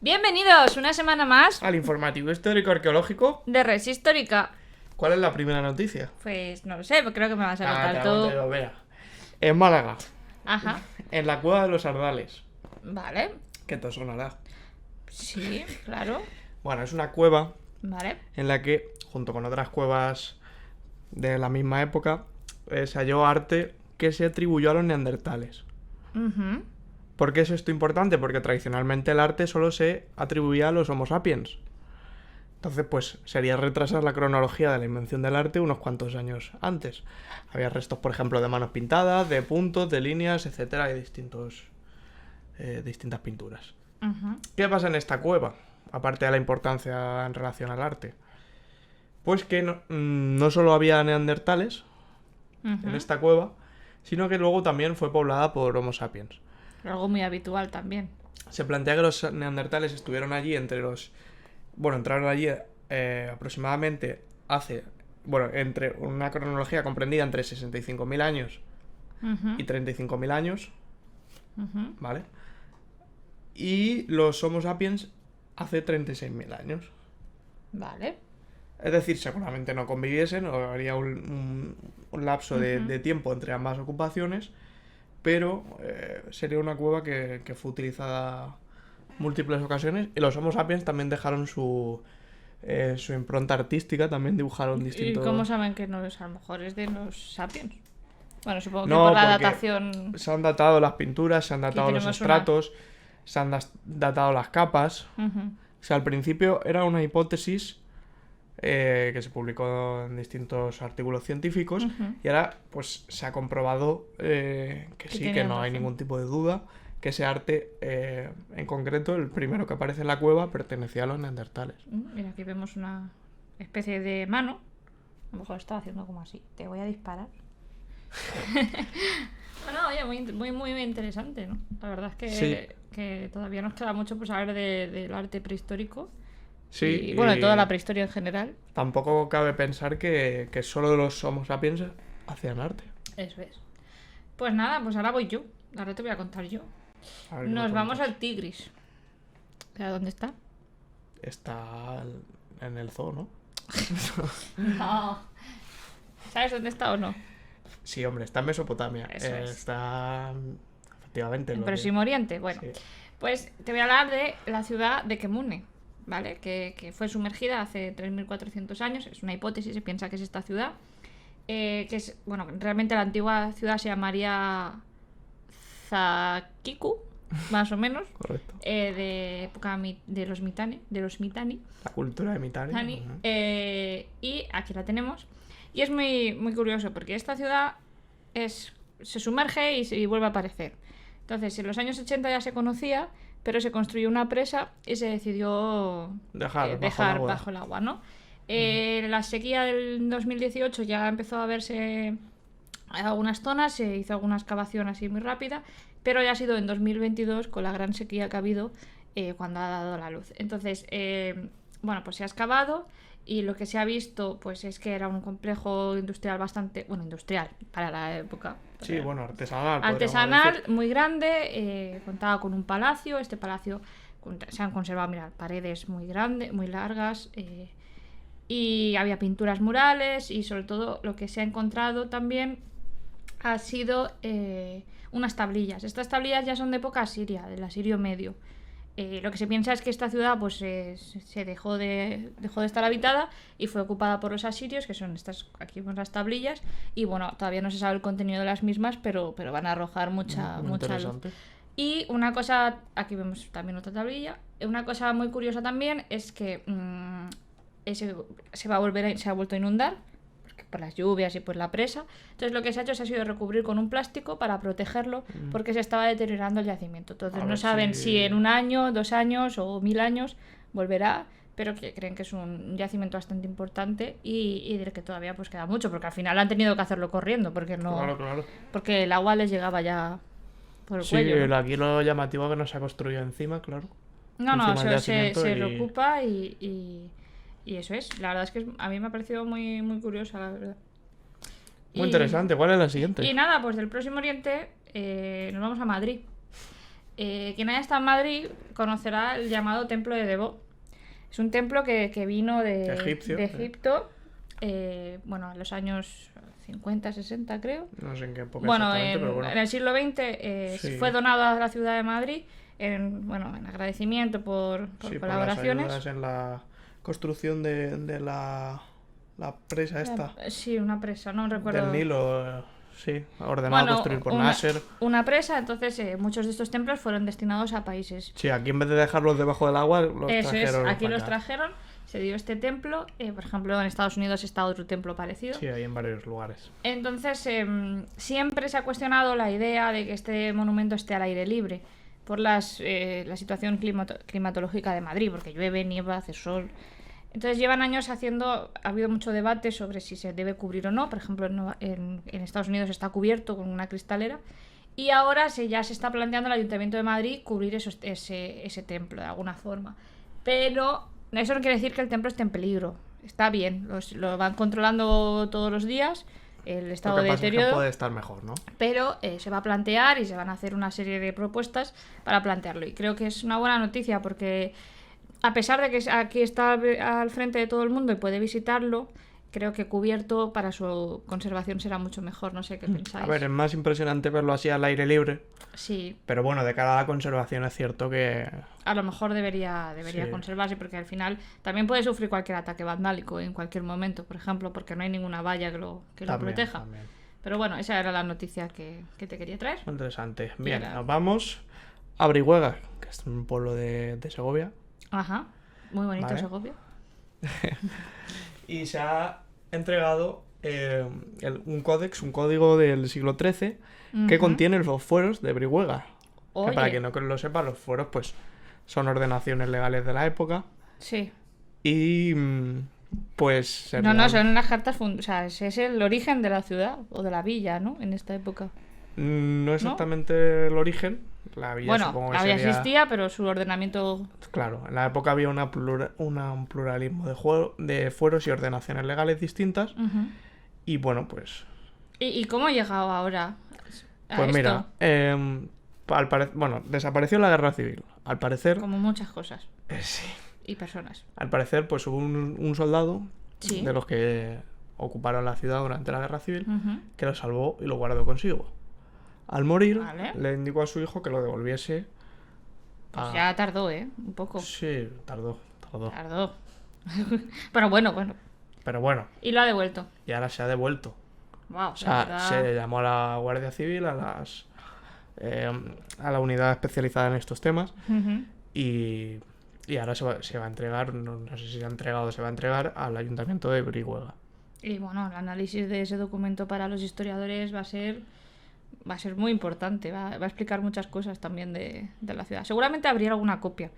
Bienvenidos una semana más Al informativo histórico arqueológico. de Res Histórica. ¿Cuál es la primera noticia? Pues no lo sé, pero creo que me vas a contar tú. te lo verás. En Málaga, Ajá, en la cueva de los Ardales. vale. Que te sonará. Sí, claro. Bueno, es una cueva Vale. en la que, junto con otras cuevas de la misma época, se halló arte que se atribuyó a los neandertales. Ujú. ¿Por qué es esto importante? Porque tradicionalmente el arte solo se atribuía a los Homo sapiens. Entonces, pues sería retrasar la cronología de la invención del arte unos cuantos años antes. Había restos, por ejemplo, de manos pintadas, de puntos, de líneas, etcétera, y distintas pinturas. Ujú. ¿Qué pasa en esta cueva? Aparte de la importancia en relación al arte. Pues que no solo había neandertales en Ujú. esta cueva, sino que luego también fue poblada por Homo sapiens. Algo muy habitual también. Se plantea que los neandertales estuvieron allí entraron allí aproximadamente entre una cronología comprendida entre 65.000 años Ujú. y 35.000 años, Ujú. ¿vale? Y los Homo sapiens hace 36.000 años. Vale. Es decir, seguramente no conviviesen, o habría un lapso de, Ujú. de tiempo entre ambas ocupaciones, pero sería una cueva que fue utilizada múltiples ocasiones, y los Homo sapiens también dejaron su impronta artística, también dibujaron ¿Y distintos... cómo saben que no es? A lo mejor es de los sapiens. Bueno, supongo que No, por la porque datación se han datado las pinturas, se han datado los tenemos estratos, se han datado las capas. Ujú. O sea, al principio era una hipótesis que se publicó en distintos artículos científicos, Ujú. y ahora pues se ha comprobado que sí, que tenían no hay razón. ningún tipo de duda, que ese arte, en concreto, el primero que aparece en la cueva, pertenecía a los neandertales. Mira, aquí vemos una especie de mano. A lo mejor estaba haciendo como así. Te voy a disparar. Bueno, oye, muy interesante, ¿no? La verdad es que, Sí. que todavía nos queda mucho por saber del arte prehistórico. Sí, Y, bueno, de toda y la prehistoria en general. tampoco cabe pensar que solo los Homo sapiens hacían arte. Eso es. Pues nada, pues ahora voy yo. Ahora te voy a contar yo. A ver qué me Nos vamos cuentas. al Tigris. ¿Sabes dónde está? Está en el zoo, ¿no? No. ¿Sabes dónde está o no? Sí, hombre, está en Mesopotamia. Eso es. Está... Efectivamente. En lo Próximo Oriente. Bueno, Sí. pues te voy a hablar de la ciudad de Kemune, ¿vale? Que fue sumergida hace 3.400 años. Es una hipótesis, se piensa que es esta ciudad. Que es, bueno, realmente la antigua ciudad se llamaría Zakiku, más o menos, Correcto. de época de los Mitanni. La cultura de Mitanni. Mitanni, Ujú. y aquí la tenemos. Y es muy curioso porque esta ciudad se sumerge y vuelve a aparecer. Entonces, en los años 80 ya se conocía, pero se construyó una presa y se decidió Dejar dejar bajo el agua. bajo el agua, ¿no? La sequía del 2018 ya empezó a verse en algunas zonas, se hizo alguna excavación así muy rápida, pero ya ha sido en 2022, con la gran sequía que ha habido, cuando ha dado la luz. Entonces, bueno, pues se ha excavado y lo que se ha visto pues es que era un complejo industrial bastante, bueno, industrial para la época. Sí, bueno, artesanal. podríamos Artesanal, decir. muy grande, contaba con un palacio. Este palacio se han conservado, mira, paredes muy grandes, muy largas, y había pinturas murales, y sobre todo lo que se ha encontrado también ha sido unas tablillas. Estas tablillas ya son de época asiria, del Asirio Medio. Lo que se piensa es que esta ciudad pues se dejó de estar habitada y fue ocupada por los asirios, que son estas, aquí vemos las tablillas, y bueno, todavía no se sabe el contenido de las mismas, pero van a arrojar mucha Muy luz. interesante. Y una cosa, aquí vemos también otra tablilla, una cosa muy curiosa también es que se ha vuelto a inundar por las lluvias y por la presa. Entonces lo que se ha hecho ha sido recubrir con un plástico para protegerlo, porque se estaba deteriorando el yacimiento. Entonces A no ver saben si- si en 1 año, 2 años o 1000 años volverá, pero que creen que es un yacimiento bastante importante y del que todavía pues queda mucho, porque al final han tenido que hacerlo corriendo, porque Claro. porque el agua les llegaba ya por el Sí, cuello, ¿no? aquí lo llamativo es que no se ha construido encima, claro. No, Encima del se yacimiento y- reocupa y eso es. La verdad es que a mí me ha parecido muy curiosa, la verdad. Muy interesante. ¿Cuál es la siguiente? Y nada, pues del Próximo Oriente nos vamos a Madrid. Quien haya estado en Madrid conocerá el llamado Templo de Debo. Es un templo que vino de Egipto, bueno, en los años 50, 60 creo. No sé en qué época Bueno, exactamente, pero bueno. en el siglo XX Sí. fue donado a la ciudad de Madrid en agradecimiento por Sí, por las colaboraciones. ayudas en la construcción de la presa esta. Sí, una presa, no recuerdo. Del Nilo, sí, ordenado construir por Nasser. Una presa, entonces muchos de estos templos fueron destinados a países. Sí, aquí en vez de dejarlos debajo del agua, los Eso es, trajeron aquí para los acá. trajeron, se dio este templo, por ejemplo en Estados Unidos está otro templo parecido. Sí, hay en varios lugares. Entonces siempre se ha cuestionado la idea de que este monumento esté al aire libre por la situación climatológica de Madrid, porque llueve, nieva, hace sol. Entonces llevan años ha habido mucho debate sobre si se debe cubrir o no. Por ejemplo, en Estados Unidos está cubierto con una cristalera. Y ahora ya se está planteando el Ayuntamiento de Madrid cubrir ese templo de alguna forma. Pero eso no quiere decir que el templo esté en peligro. Está bien, lo van controlando todos los días, el estado de Lo que pasa es que deterioro. puede estar mejor, ¿no? Pero se va a plantear y se van a hacer una serie de propuestas para plantearlo. Y creo que es una buena noticia porque, a pesar de que aquí está al frente de todo el mundo y puede visitarlo, creo que cubierto para su conservación será mucho mejor. No sé qué pensáis. A ver, es más impresionante verlo así al aire libre. Sí, Pero bueno, de cara a la conservación es cierto que... a lo mejor debería Sí. conservarse porque al final también puede sufrir cualquier ataque vandálico en cualquier momento, por ejemplo, porque no hay ninguna valla que lo También, proteja. también. Pero bueno, esa era la noticia que te quería traer. Muy interesante. Bien, era- nos vamos a Brihuega, que es un pueblo de Segovia. Ajá, muy bonito Vale. Segovia. Y se ha entregado un código del siglo XIII que Ujú. contiene los fueros de Brihuega. Que Oye. para quien no lo sepa, los fueros pues son ordenaciones legales de la época Sí. y pues serían- No, son las cartas o sea, ese es el origen de la ciudad o de la villa, ¿no? En esta época. No exactamente el origen. La villa Bueno, supongo que la villa sería... existía, pero su ordenamiento... Claro, en la época había un pluralismo de fueros y ordenaciones legales distintas. Ujú. Y bueno, pues... ¿Y cómo ha llegado ahora a Pues esto? mira, bueno, desapareció la guerra civil. Al parecer... Como muchas cosas sí. y personas. Al parecer, pues hubo un soldado Sí. de los que ocuparon la ciudad durante la guerra civil Ujú. que lo salvó y lo guardó consigo. Al morir, Vale. le indicó a su hijo que lo devolviese. Pues ya tardó, ¿eh? Un poco. Sí, tardó. Tardó. Pero bueno. Pero bueno, Y lo ha devuelto. y ahora se ha devuelto. Wow, O sea, se llamó a la Guardia Civil, a la unidad especializada en estos temas, y ahora se va a entregar, no sé si se ha entregado o se va a entregar al Ayuntamiento de Brihuega. Y bueno, el análisis de ese documento para los historiadores va a ser muy importante, va a explicar muchas cosas también de la ciudad. Seguramente habría alguna copia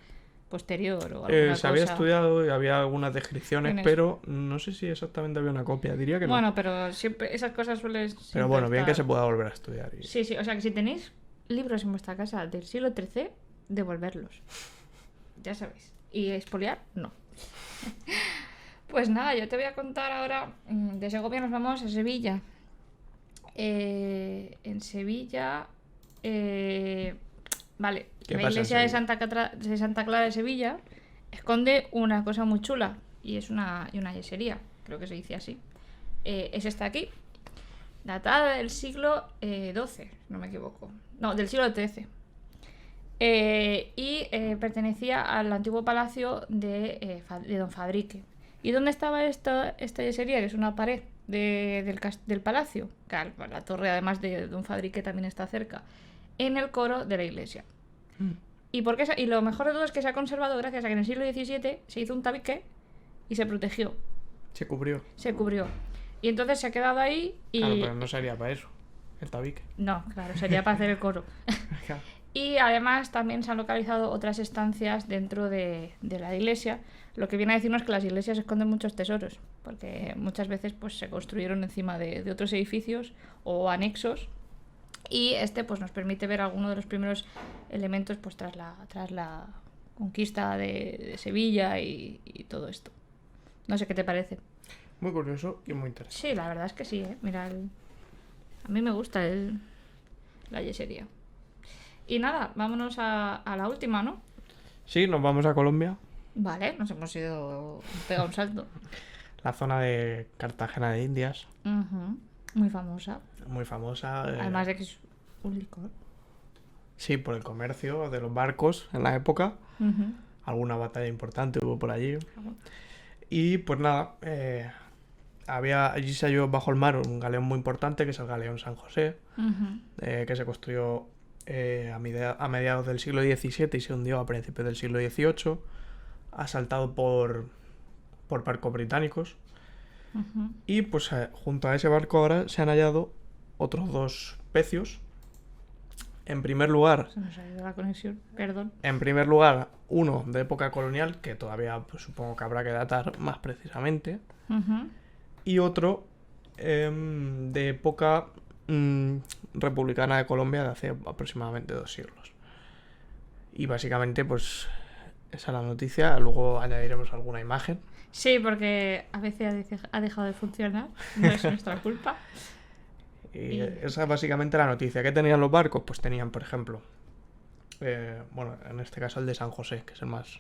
posterior o alguna Se había cosa. estudiado y había algunas descripciones, En eso. pero no sé si exactamente había una copia, diría que no. Bueno, pero siempre esas cosas suelen Pero siempre bueno, bien que se estar- pueda volver a estudiar. Sí, o sea que si tenéis libros en vuestra casa del siglo XIII, devolverlos. Ya sabéis. Y expoliar, no. Pues nada, yo te voy a contar ahora. De Segovia nos vamos a Sevilla. En Sevilla. Vale, ¿Qué la pasa en iglesia de Sevilla? Santa Clara de Sevilla esconde una cosa muy chula. Y es una yesería. Creo que se dice así. Es esta aquí. Datada del siglo XII, no me equivoco. No, del siglo XIII. Pertenecía al antiguo palacio de Don Fadrique. ¿Y dónde estaba esta yesería? Que es una pared del palacio. Claro, la torre, además de Don Fadrique, también está cerca. En el coro de la iglesia. ¿Y lo mejor de todo es que se ha conservado gracias a que en el siglo XVII se hizo un tabique y se protegió. Se cubrió. Se cubrió. Y entonces se ha quedado ahí y... Claro, pero no sería para eso. El tabique. No, claro, sería para hacer el coro. Claro. Y además también se han localizado otras estancias dentro de la iglesia, lo que viene a decirnos que las iglesias esconden muchos tesoros, porque muchas veces pues se construyeron encima de otros edificios o anexos, y pues nos permite ver algunos de los primeros elementos pues tras la conquista de Sevilla y todo esto. No sé qué te parece. Muy curioso y muy interesante. Sí, la verdad es que sí, ¿eh? Mira, A mí me gusta la yesería. Y nada, vámonos a la última, ¿no? Sí, nos vamos a Colombia, Vale, nos hemos ido pegado un salto. la zona de Cartagena de Indias, Ujú, muy famosa. muy famosa. Además de que es un licor. Sí, por el comercio de los barcos en la época. Ujú. Alguna batalla importante hubo por allí. Y pues nada, allí se halló bajo el mar un galeón muy importante, que es el galeón San José, Ujú. que se construyó a mediados del siglo XVII y se hundió a principios del siglo XVIII, asaltado por barcos británicos. Ujú. Y pues junto a ese barco ahora se han hallado otros 2 pecios. En primer lugar, Se nos ha ido la conexión, perdón. uno de época colonial, que todavía pues, supongo que habrá que datar más precisamente, Ujú. y otro de época republicana de Colombia de hace aproximadamente 2 siglos. Y básicamente, pues, esa es la noticia. Luego añadiremos alguna imagen. Sí, porque a veces ha dejado de funcionar. No es nuestra culpa. Y esa es básicamente la noticia. ¿Qué tenían los barcos? Pues tenían, por ejemplo, bueno, en este caso el de San José, que es el más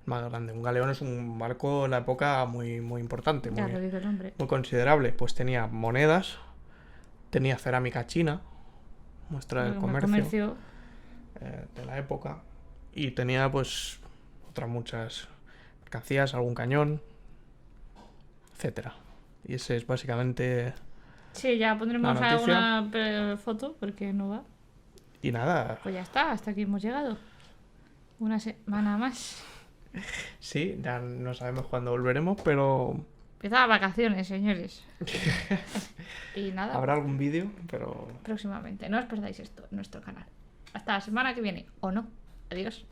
grande. Un galeón es un barco en la época muy, muy importante, Ya lo muy, dice el nombre. muy considerable. Pues tenía monedas, tenía cerámica china, muestra del comercio de la época, y tenía pues otras muchas mercancías, algún cañón, etcétera. Y ese es básicamente... Sí, ya pondremos La noticia. alguna foto porque no va. Y nada, Pues ya está, hasta aquí hemos llegado. Una semana más. sí, ya no sabemos cuándo volveremos, pero Empieza vacaciones, señores. Y nada, habrá algún vídeo, pero... próximamente. No os perdáis esto en nuestro canal. Hasta la semana que viene, o no. Adiós.